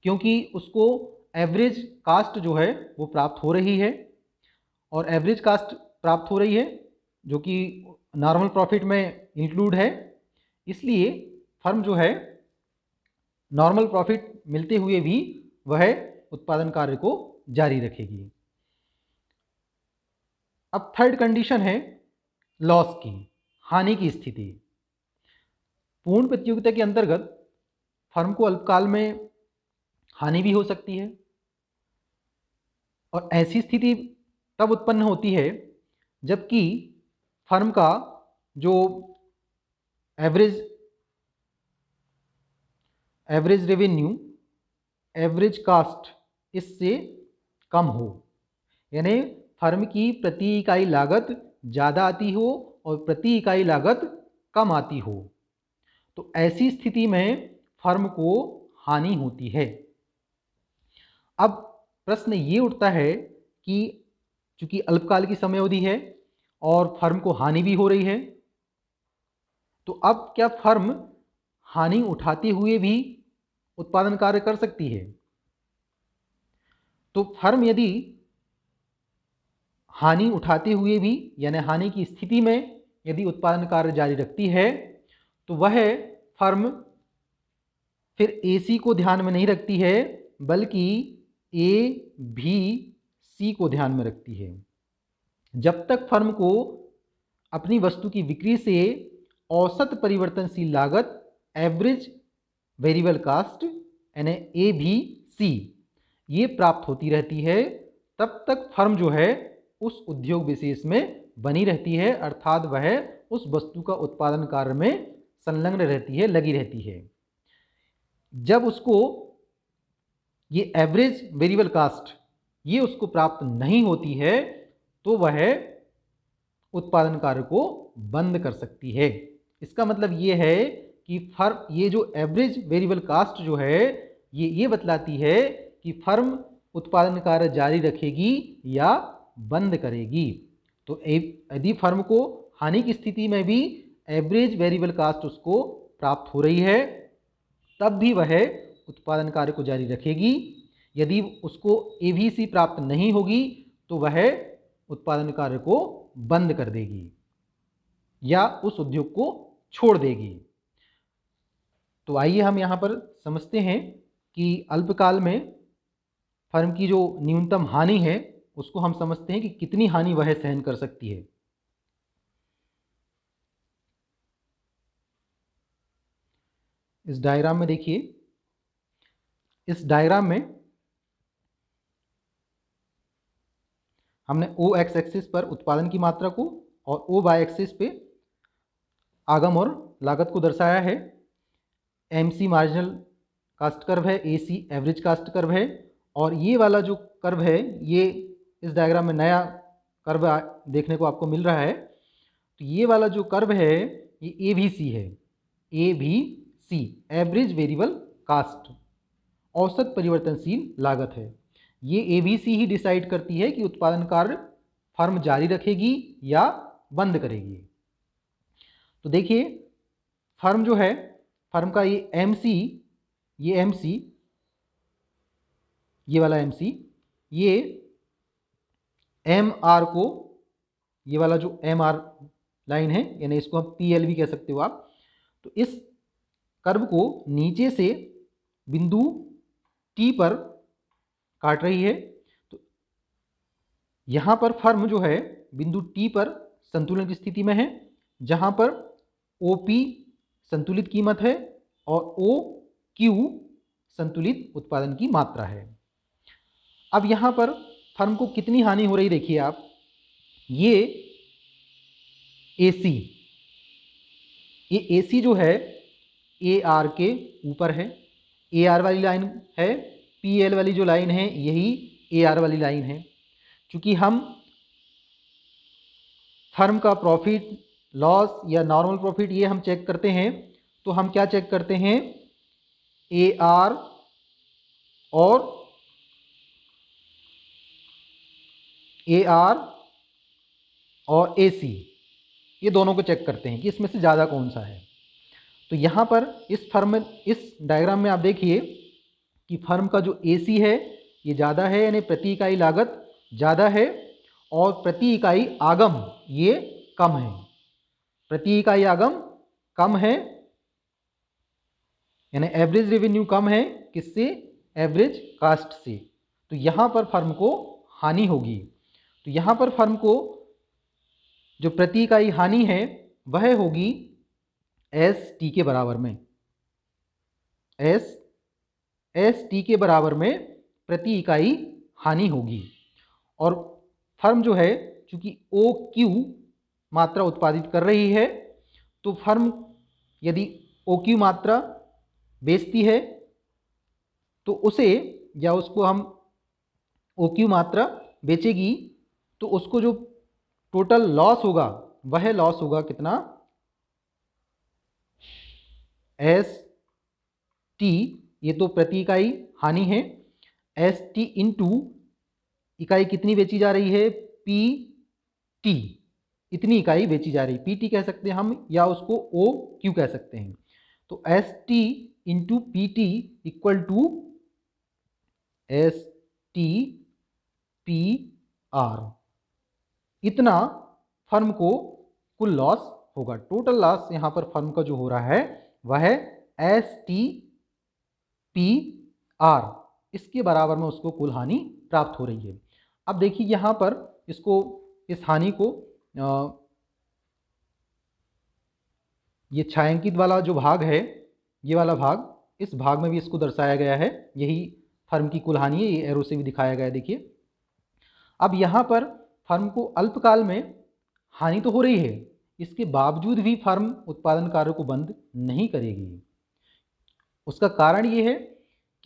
S1: क्योंकि उसको एवरेज कास्ट जो है वो प्राप्त हो रही है, और एवरेज कास्ट प्राप्त हो रही है जो कि नॉर्मल प्रॉफिट में इंक्लूड है, इसलिए फर्म जो है नॉर्मल प्रॉफिट मिलते हुए भी वह उत्पादन कार्य को जारी रखेगी। अब थर्ड कंडीशन है लॉस की, हानि की स्थिति। पूर्ण प्रतियोगिता के अंतर्गत फर्म को अल्पकाल में हानि भी हो सकती है, और ऐसी स्थिति तब उत्पन्न होती है जबकि फर्म का जो एवरेज रेवेन्यू, एवरेज कास्ट इससे कम हो, यानी फर्म की प्रति इकाई लागत ज़्यादा आती हो और प्रति इकाई लागत कम आती हो, तो ऐसी स्थिति में फर्म को हानि होती है। अब प्रश्न ये उठता है कि चूंकि अल्पकाल की समयावधि है और फर्म को हानि भी हो रही है, तो अब क्या फर्म हानि उठाते हुए भी उत्पादन कार्य कर सकती है? तो फर्म यदि हानि उठाते हुए भी यानी हानि की स्थिति में यदि उत्पादन कार्य जारी रखती है, तो वह फर्म फिर AC को ध्यान में नहीं रखती है, बल्कि A, B, C को ध्यान में रखती है। जब तक फर्म को अपनी वस्तु की बिक्री से औसत परिवर्तनशील लागत, एवरेज वेरिएबल कास्ट यानी ABC ये प्राप्त होती रहती है, तब तक फर्म जो है उस उद्योग विशेष में बनी रहती है, अर्थात वह उस वस्तु का उत्पादन कार्य में संलग्न रहती है, लगी रहती है। जब उसको ये एवरेज वेरिएबल कास्ट ये उसको प्राप्त नहीं होती है तो वह उत्पादन कार्य को बंद कर सकती है। इसका मतलब ये है कि फर्म ये जो एवरेज वेरिएबल कास्ट जो है ये बतलाती है कि फर्म उत्पादन कार्य जारी रखेगी या बंद करेगी। तो यदि फर्म को हानि की स्थिति में भी एवरेज वेरिएबल कास्ट उसको प्राप्त हो रही है तब भी वह उत्पादन कार्य को जारी रखेगी। यदि उसको एवीसी प्राप्त नहीं होगी तो वह उत्पादन कार्य को बंद कर देगी या उस उद्योग को छोड़ देगी। तो आइए हम यहाँ पर समझते हैं कि अल्पकाल में फर्म की जो न्यूनतम हानि है उसको हम समझते हैं कि कितनी हानि वह सहन कर सकती है। इस डायग्राम में देखिए, इस डायग्राम में हमने ओ एक्स एक्सिस पर उत्पादन की मात्रा को और ओ वाई एक्सिस पे आगम और लागत को दर्शाया है। M C marginal cost curve है, A C average cost curve है, और ये वाला जो कर्व है ये इस डायग्राम में नया कर्व देखने को आपको मिल रहा है। तो ये वाला जो कर्व है ये ए भी सी है, ए भी सी एवरेज वेरिएबल कास्ट औसत परिवर्तनशील लागत है। ये A B C he decide करती है कि उत्पादन कार्य फर्म जारी रखेगी या बंद करेगी। तो देखिए फर्म जो है, फर्म का ये एम सी, ये वाला एम सी, ये एम आर को, ये वाला जो एम आर लाइन है यानी इसको हम पी एल भी कह सकते हो आप, तो इस कर्व को नीचे से बिंदु टी पर काट रही है। तो यहाँ पर फर्म जो है बिंदु टी पर संतुलन की स्थिति में है, जहाँ पर ओ पी संतुलित कीमत है और ओ क्यू संतुलित उत्पादन की मात्रा है। अब यहाँ पर फर्म को कितनी हानि हो रही देखिए आप, ये ए सी जो है ए आर के ऊपर है, ए आर वाली लाइन है, पी एल वाली जो लाइन है यही ए आर वाली लाइन है। क्योंकि हम फर्म का प्रॉफिट लॉस या नॉर्मल प्रॉफिट ये हम चेक करते हैं, तो हम क्या चेक करते हैं, ए आर और ए सी ये दोनों को चेक करते हैं कि इसमें से ज़्यादा कौन सा है। तो यहाँ पर इस फर्म में, इस डायग्राम में आप देखिए कि फर्म का जो ए सी है ये ज़्यादा है, यानी प्रति इकाई लागत ज़्यादा है, और प्रति इकाई आगम ये कम है। प्रति इकाई आगम कम है यानी एवरेज रेवेन्यू कम है, किससे, एवरेज कास्ट से। तो यहाँ पर फर्म को हानि होगी। तो यहाँ पर फर्म को जो प्रति इकाई हानि है वह होगी एस टी के बराबर में, एस टी के बराबर में प्रति इकाई हानि होगी। और फर्म जो है चूंकि ओ क्यू मात्रा उत्पादित कर रही है, तो फर्म यदि ओ क्यू मात्रा बेचती है तो उसे, या उसको हम ओ क्यू मात्रा बेचेगी तो उसको जो टोटल लॉस होगा वह लॉस होगा कितना, एस टी, ये तो प्रति इकाई हानि है, एस टी इंटू इकाई कितनी बेची जा रही है, पी टी, इतनी इकाई बेची जा रही, पी टी कह सकते हैं हम या उसको ओ क्यू कह सकते हैं। तो S T into P T equal to S T P R, इतना फर्म को कुल लॉस होगा। टोटल लॉस यहाँ पर फर्म का जो हो रहा है वह एस टी पी आर, इसके बराबर में उसको कुल हानि प्राप्त हो रही है। अब देखिए यहाँ पर इसको, इस हानि को ये छायांकित वाला जो भाग है, ये वाला भाग, इस भाग में भी इसको दर्शाया गया है, यही फर्म की कुल हानि है, ये एरो से भी दिखाया गया है। देखिए अब यहाँ पर फर्म को अल्पकाल में हानि तो हो रही है, इसके बावजूद भी फर्म उत्पादन कार्य को बंद नहीं करेगी। उसका कारण ये है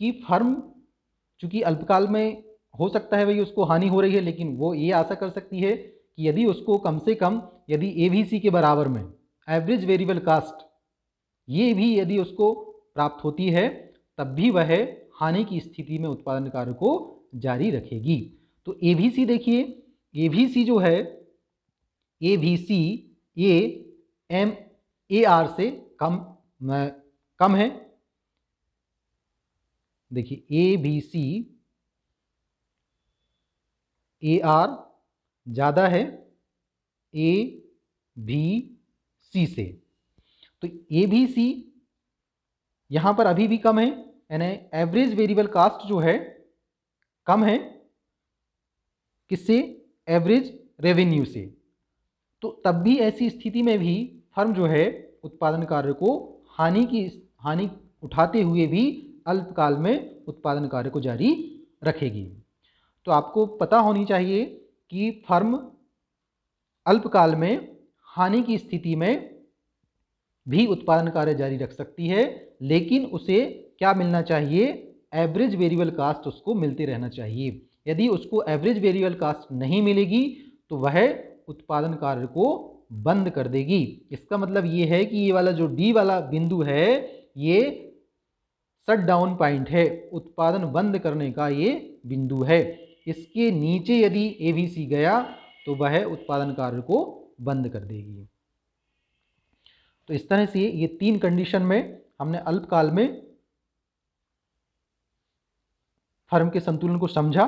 S1: कि फर्म चूंकि अल्पकाल में हो सकता है भाई उसको हानि हो रही है, लेकिन वो ये आशा कर सकती है कि यदि उसको कम से कम यदि ABC के बराबर में एवरेज वेरिएबल कास्ट ये भी यदि उसको प्राप्त होती है, तब भी वह हानि की स्थिति में उत्पादन कार्य को जारी रखेगी। तो ABC देखिए, ABC जो है ABC ये MAR से कम है। देखिए ABC AR ज़्यादा है ABC से, तो ABC यहाँ पर अभी भी कम है, यानी एवरेज वेरिएबल कास्ट जो है कम है किससे? एवरेज रेवेन्यू से। तो तब भी ऐसी स्थिति में भी फर्म जो है उत्पादन कार्य को हानि उठाते हुए भी अल्पकाल में उत्पादन कार्य को जारी रखेगी। तो आपको पता होनी चाहिए कि फर्म अल्पकाल में हानि की स्थिति में भी उत्पादन कार्य जारी रख सकती है, लेकिन उसे क्या मिलना चाहिए? एवरेज वेरिएबल कास्ट उसको मिलते रहना चाहिए। यदि उसको एवरेज वेरिएबल कास्ट नहीं मिलेगी तो वह उत्पादन कार्य को बंद कर देगी। इसका मतलब ये है कि ये वाला जो डी वाला बिंदु है ये शट डाउन पॉइंट है, उत्पादन बंद करने का ये बिंदु है। इसके नीचे यदि ABC गया तो वह उत्पादन कार्य को बंद कर देगी। तो इस तरह से ये 3 कंडीशन में हमने अल्पकाल में फर्म के संतुलन को समझा,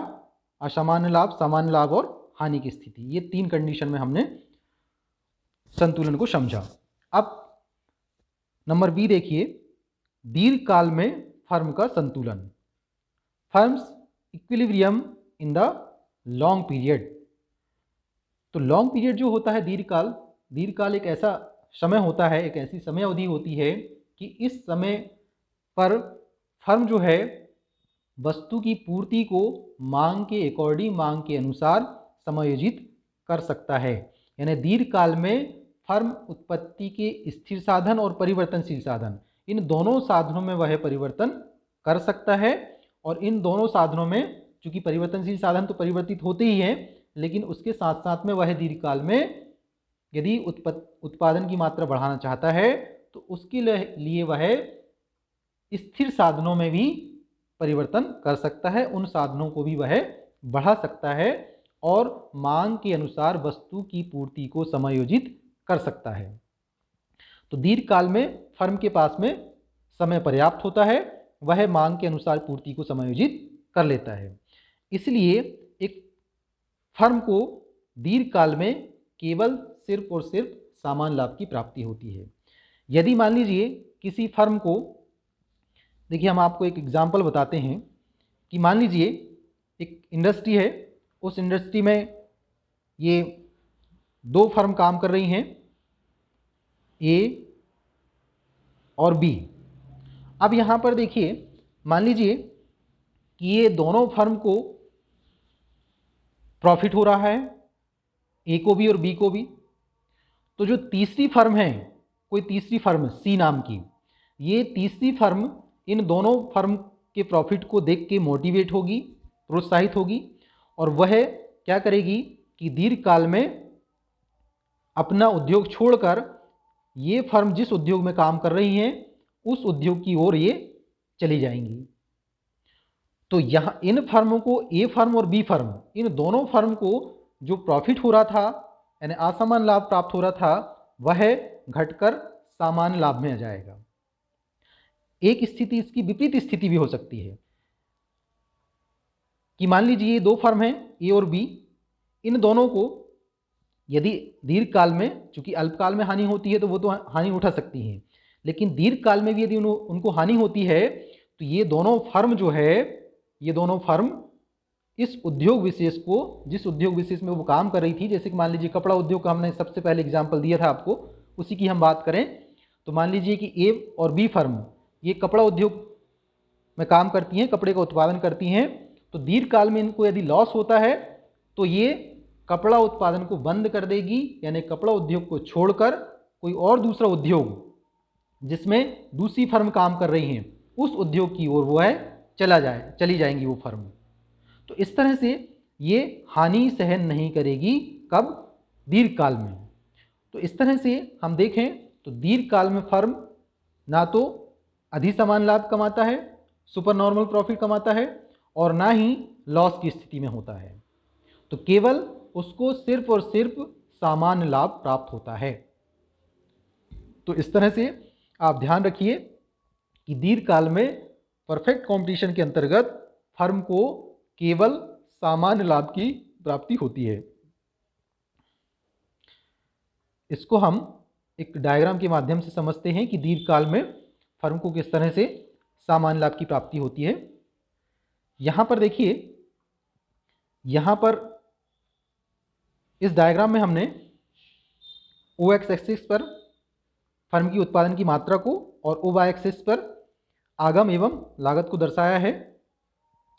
S1: असामान्य लाभ, सामान्य लाभ और हानि की स्थिति, ये 3 कंडीशन में हमने संतुलन को समझा। अब नंबर B देखिए, दीर्घकाल में फर्म का संतुलन, firms equilibrium in the long period. तो लॉन्ग पीरियड जो होता है दीर्घकाल एक ऐसा समय होता है, एक ऐसी समय अवधि होती है कि इस समय पर फर्म जो है वस्तु की पूर्ति को मांग के अकॉर्डिंग, मांग के अनुसार समायोजित कर सकता है। यानी दीर्घकाल में फर्म उत्पत्ति के स्थिर साधन और परिवर्तनशील साधन, इन दोनों साधनों में वह परिवर्तन कर सकता है। और इन दोनों साधनों में चूंकि परिवर्तनशील साधन तो परिवर्तित होते ही हैं, लेकिन उसके साथ साथ में वह दीर्घकाल में यदि उत्पादन की मात्रा बढ़ाना चाहता है तो उसके लिए वह स्थिर साधनों में भी परिवर्तन कर सकता है, उन साधनों को भी वह बढ़ा सकता है और मांग के अनुसार वस्तु की पूर्ति को समायोजित कर सकता है। तो दीर्घकाल में फर्म के पास में समय पर्याप्त होता है, वह मांग के अनुसार पूर्ति को समायोजित कर लेता है। इसलिए एक फर्म को दीर्घकाल में केवल सिर्फ और सिर्फ सामान्य लाभ की प्राप्ति होती है। यदि मान लीजिए किसी फर्म को, देखिए हम आपको एक एग्जाम्पल बताते हैं कि मान लीजिए एक इंडस्ट्री है, उस इंडस्ट्री में ये 2 फर्म काम कर रही हैं, A और B। अब यहाँ पर देखिए मान लीजिए कि ये दोनों फर्म को प्रॉफिट हो रहा है, A को भी और B को भी। तो जो तीसरी फर्म है, कोई तीसरी फर्म C नाम की, ये तीसरी फर्म इन दोनों फर्म के प्रॉफिट को देख के मोटिवेट होगी, प्रोत्साहित होगी, और वह क्या करेगी कि दीर्घकाल में अपना उद्योग छोड़कर ये फर्म जिस उद्योग में काम कर रही हैं उस उद्योग की ओर ये चली जाएंगी। तो यहाँ इन फर्मों को, A फर्म और B फर्म, इन दोनों फर्म को जो प्रॉफिट हो रहा था यानी असामान्य लाभ प्राप्त हो रहा था, वह घटकर सामान्य लाभ में आ जाएगा। एक स्थिति, इसकी विपरीत स्थिति भी हो सकती है कि मान लीजिए 2 फर्म हैं A और B, इन दोनों को यदि दीर्घकाल में, चूंकि अल्पकाल में हानि होती है तो वो तो हानि उठा सकती हैं, लेकिन दीर्घकाल में भी यदि उनको हानि होती है तो ये दोनों फर्म जो है, ये दोनों फर्म इस उद्योग विशेष को, जिस उद्योग विशेष में वो काम कर रही थी, जैसे कि मान लीजिए कपड़ा उद्योग का हमने सबसे पहले एग्जाम्पल दिया था आपको, उसी की हम बात करें तो मान लीजिए कि A और B फर्म ये कपड़ा उद्योग में काम करती हैं, कपड़े का उत्पादन करती हैं। तो दीर्घकाल में इनको यदि लॉस होता है तो ये कपड़ा उत्पादन को बंद कर देगी, यानी कपड़ा उद्योग को छोड़कर कोई और दूसरा उद्योग जिसमें दूसरी फर्म काम कर रही हैं उस उद्योग की ओर वो है चली जाएंगी वो फर्म। तो इस तरह से ये हानि सहन नहीं करेगी, कब? दीर्घकाल में। तो इस तरह से हम देखें तो दीर्घकाल में फर्म ना तो अधिसमान लाभ कमाता है, सुपर नॉर्मल प्रॉफिट कमाता है, और ना ही लॉस की स्थिति में होता है। तो केवल उसको सिर्फ और सिर्फ सामान्य लाभ प्राप्त होता है। तो इस तरह से आप ध्यान रखिए कि दीर्घकाल में परफेक्ट कंपटीशन के अंतर्गत फर्म को केवल सामान्य लाभ की प्राप्ति होती है। इसको हम एक डायग्राम के माध्यम से समझते हैं कि दीर्घकाल में फर्म को किस तरह से सामान्य लाभ की प्राप्ति होती है। यहाँ पर देखिए, यहाँ पर इस डायग्राम में हमने OX एक्सिस पर फर्म की उत्पादन की मात्रा को और OY एक्सिस पर आगम एवं लागत को दर्शाया है।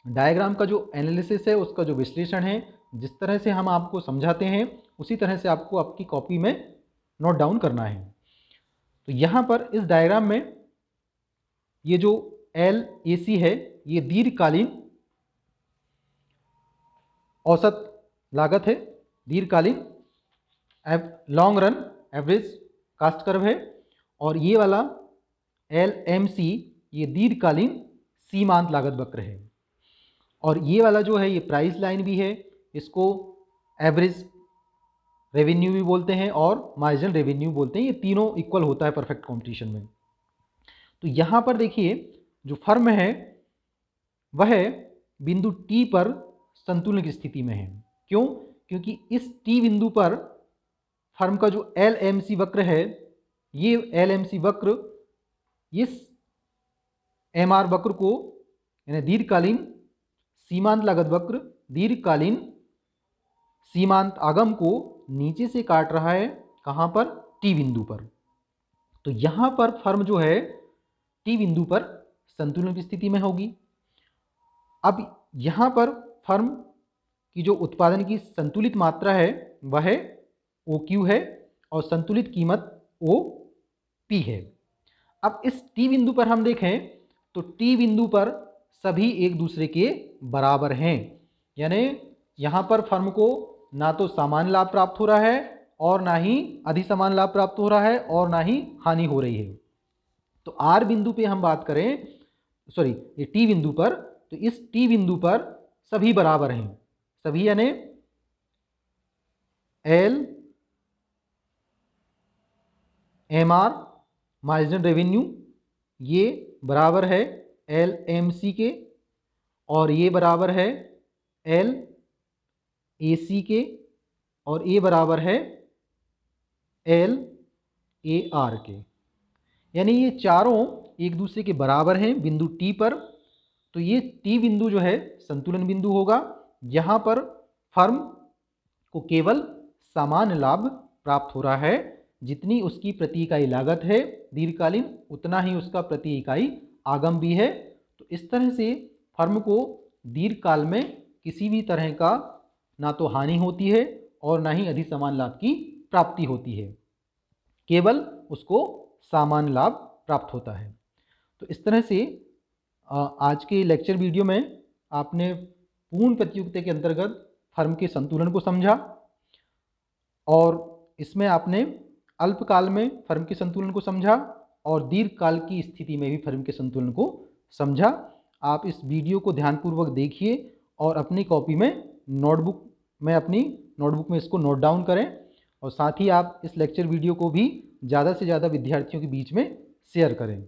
S1: डायग्राम का जो एनालिसिस है, उसका जो विश्लेषण है, जिस तरह से हम आपको समझाते हैं उसी तरह से आपको आपकी कॉपी में नोट डाउन करना है। तो यहाँ पर इस डायग्राम में ये जो LAC है, ये दीर्घकालीन औसत लागत है, दीर्घकालीन long run average cost curve है, और ये वाला LMC ये दीर्घकालीन सीमांत लागत वक्र है, और ये वाला जो है ये प्राइस लाइन भी है, इसको एवरेज रेवेन्यू भी बोलते हैं और मार्जिनल रेवेन्यू बोलते हैं। ये तीनों इक्वल होता है परफेक्ट कंपटीशन में। तो यहाँ पर देखिए जो फर्म है वह बिंदु T पर संतुलन की स्थिति में है। क्यों? क्योंकि इस T बिंदु पर फर्म का जो LMC वक्र है, ये LMC वक्र इस MR वक्र को, यानी दीर्घकालीन सीमांत लागत वक्र, दीर्घकालीन सीमांत आगम को नीचे से काट रहा है। कहाँ पर? T बिंदु पर। तो यहाँ पर फर्म जो है T बिंदु पर संतुलन की स्थिति में होगी। अब यहाँ पर फर्म की जो उत्पादन की संतुलित मात्रा है वह OQ है और संतुलित कीमत OP है। अब इस T बिंदु पर हम देखें तो T बिंदु पर सभी एक दूसरे के बराबर हैं, यानी यहाँ पर फर्म को ना तो सामान्य लाभ प्राप्त हो रहा है और ना ही अधिसमान लाभ प्राप्त हो रहा है और ना ही हानि हो रही है। तो R बिंदु पे हम बात करें, ये T बिंदु पर, तो इस T बिंदु पर सभी बराबर हैं, सभी यानी L MR मार्जिनल रेवेन्यू ये बराबर है LMC के, और ये बराबर है LAC के, और ये बराबर है LAR के। यानी ये चारों एक दूसरे के बराबर हैं बिंदु T पर। तो ये T बिंदु जो है संतुलन बिंदु होगा। यहाँ पर फर्म को केवल सामान्य लाभ प्राप्त हो रहा है, जितनी उसकी प्रति इकाई लागत है दीर्घकालीन उतना ही उसका प्रति इकाई आगम भी है। तो इस तरह से फर्म को दीर्घकाल में किसी भी तरह का ना तो हानि होती है और ना ही अधिसमान लाभ की प्राप्ति होती है, केवल उसको सामान्य लाभ प्राप्त होता है। तो इस तरह से आज के लेक्चर वीडियो में आपने पूर्ण प्रतियोगिता के अंतर्गत फर्म के संतुलन को समझा, और इसमें आपने अल्पकाल में फर्म के संतुलन को समझा और दीर्घकाल की स्थिति में भी फर्म के संतुलन को समझा। आप इस वीडियो को ध्यानपूर्वक देखिए और अपनी कॉपी में अपनी नोटबुक में इसको नोट डाउन करें, और साथ ही आप इस लेक्चर वीडियो को भी ज़्यादा से ज़्यादा विद्यार्थियों के बीच में शेयर करें।